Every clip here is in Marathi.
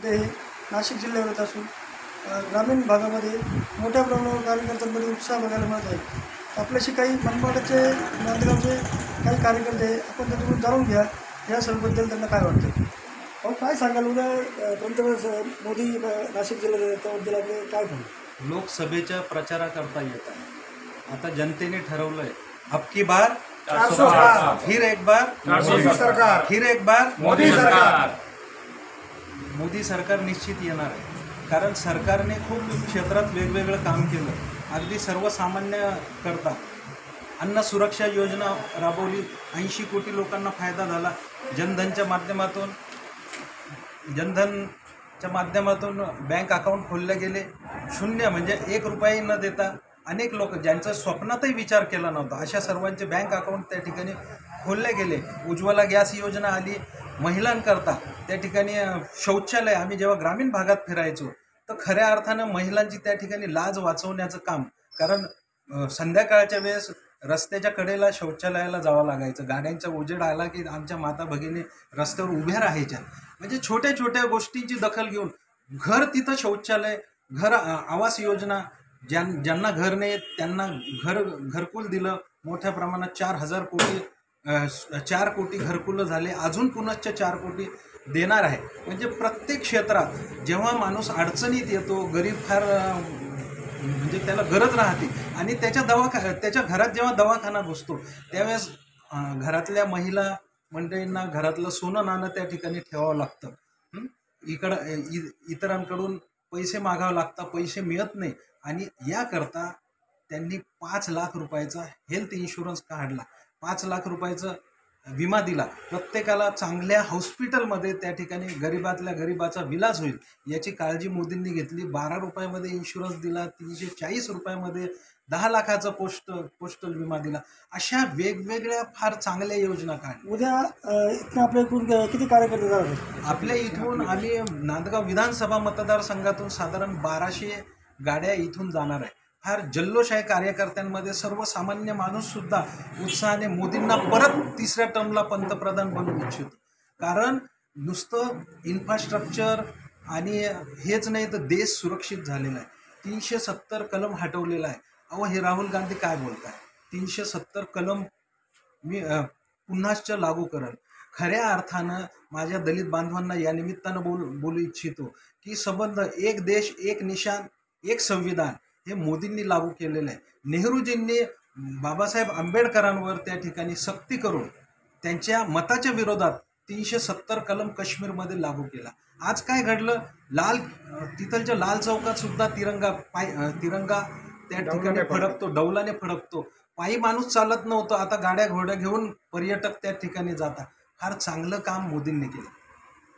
ते नाशिक जिल्ह्यावर येत असून ग्रामीण भागामध्ये मोठ्या प्रमाणावर कार्यकर्त्यांमध्ये उत्साह बघायला मिळत आहे. आपल्याशी काही मनमाडचे नांदगावचे काही कार्यकर्ते आहे, आपण त्याच्याकडून जाणून घ्या या सर्वबद्दल त्यांना काय वाटतं. अहो काय सांगाल, उद्या पंतप्रधान मोदी नाशिक जिल्ह्यात त्याबद्दल आपले काय म्हणू. लोकसभेच्या प्रचाराकरता येत आहे. आता जनतेने ठरवलंय अबकी बार 400 फिर एक बार मोदी सरकार, फिर एक बार मोदी सरकार. मोदी सरकार निश्चित येणार आहे. कारण सरकारने खूप क्षेत्रात वेगवेगळं काम केलं. अगदी सर्वसामान्य करता अन्न सुरक्षा योजना राबवली, 80 कोटी लोकांना फायदा झाला. जनधनच्या माध्यमातून बँक अकाउंट खोलले गेले. शून्य म्हणजे 1 रुपयाही न देता अनेक लोक ज्यांचं स्वप्नातही विचार केला नव्हता अशा सर्वांचे बँक अकाउंट त्या ठिकाणी खोलले गेले. उज्ज्वला गॅस योजना आली. महिलांकरता त्या ठिकाणी शौचालय, आम्ही जेव्हा ग्रामीण भागात फिरायचो तर खऱ्या अर्थानं महिलांची त्या ठिकाणी लाज वाचवण्याचं काम. कारण संध्याकाळच्या वेळेस रस्त्याच्या कडेला शौचालयाला जावं लागायचं. गाड्यांचा उजेड आला की आमच्या माता भगिनी रस्त्यावर उभ्या राहायच्या. म्हणजे छोट्या छोट्या गोष्टींची दखल घेऊन घर तिथं शौचालय, घर आवास योजना, ज्यांना घर नाही त्यांना घरकुल दिलं. मोठ्या प्रमाणात 4 कोटी घरकुलं झाले. अजून पुनश्च 4 कोटी देणार आहे. म्हणजे प्रत्येक क्षेत्रात जेव्हा माणूस अडचणीत येतो, गरीब फार म्हणजे त्याला गरज राहते आणि त्याच्या घरात जेव्हा दवाखाना घुसतो त्यावेळेस घरातल्या महिला मंडळींना घरातलं सोनं नाणं त्या ठिकाणी ठेवावं लागतं. इतरांकडून पैसे मागावं लागतात, पैसे मिळत नाही. आणि याकरता त्यांनी 5 लाख रुपयाचा हेल्थ इन्शुरन्स काढला, 5 लाख रुपयाचा विमा दिला. प्रत्येकाला चांगल्या हॉस्पिटलमध्ये त्या ठिकाणी गरीबातल्या गरीबाचा विलाज होईल याची काळजी मोदींनी घेतली. 12 रुपयामध्ये इन्शुरन्स दिला, 340 रुपयामध्ये 10 लाखाचा पोस्टल विमा दिला. अशा वेगवेगळ्या फार चांगल्या योजना काढल्या. उद्या इथं आपल्या एकूण किती कार्यकर्ते जातात? आपल्या इथून आम्ही नांदगाव विधानसभा मतदारसंघातून साधारण 1200 गाड्या इथून जाणार आहे. फार जल्लोष आहे कार्यकर्त्यांमध्ये. सर्वसामान्य माणूससुद्धा उत्साहाने मोदींना परत 3ऱ्या टर्मला पंतप्रधान बनवू इच्छितो. कारण नुसतं इन्फ्रास्ट्रक्चर आणि हेच नाही तर देश सुरक्षित झालेला आहे. 370 कलम हटवलेला आहे. अहो हे राहुल गांधी काय बोलत आहे? 370 कलम मी पुन्हाच लागू करेल. खऱ्या अर्थानं माझ्या दलित बांधवांना या निमित्तानं बोलू इच्छितो की संबंध एक देश एक निशान एक संविधान हे मोदींनी लागू केलेलं आहे. नेहरूजींनी बाबासाहेब आंबेडकरांवर त्या ठिकाणी सक्ती करून त्यांच्या मताच्या विरोधात 370 कलम काश्मीरमध्ये लागू केला. आज काय घडलं? तिथलच्या लाल चौकात सुद्धा तिरंगा त्या ठिकाणी फडकतो, डौलाने फडकतो. पायी माणूस चालत नव्हतं, आता गाड्या घोड्या घेऊन पर्यटक त्या ठिकाणी जातात. फार चांगलं काम मोदींनी केलं.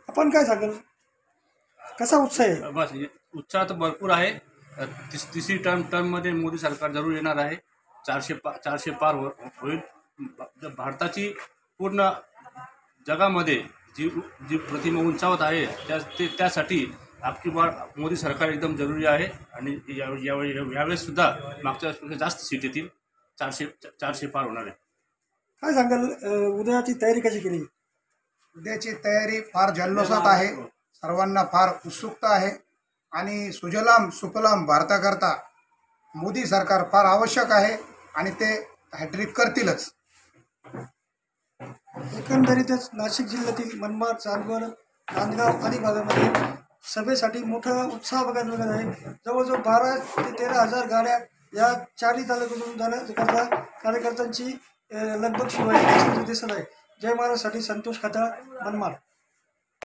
आपण काय सांगाल, कसा उत्साह आहे? बस उत्साह तर भरपूर आहे. तिसरी टर्ममध्ये मोदी सरकार जरूर येणार आहे. 400 पार होईल. भारताची पूर्ण जगामध्ये जी प्रतिमा उंचावत आहे त्यासाठी आपकी बार मोदी सरकार एकदम जरुरी आहे. आणि यावेळेस सुद्धा मागच्या वेळेस जास्त सीट येतील. 400 पार होणार आहे. काय सांगाल, उद्याची तयारी कशी केली? उद्याची तयारी फार जल्लोषात आहे. सर्वांना फार उत्सुकता आहे. आणि सुजलाम सुफलाम भारताकरता मोदी सरकार फार आवश्यक आहे आणि ते हॅट्रिक करतीलच. एकंदरीतच नाशिक जिल्ह्यातील मनमाड, चांदवड, नांदगाव आदी भागामध्ये सभेसाठी मोठा उत्साह बघायला मिळत आहे. जवळजवळ 12 ते 13 हजार गाड्या या 4ही तालुक्यातून जाण्याकरता कार्यकर्त्यांची लगबग सुरू आहे दिसत आहे. जय महाराजसाठी संतोष खताळ, मनमाड.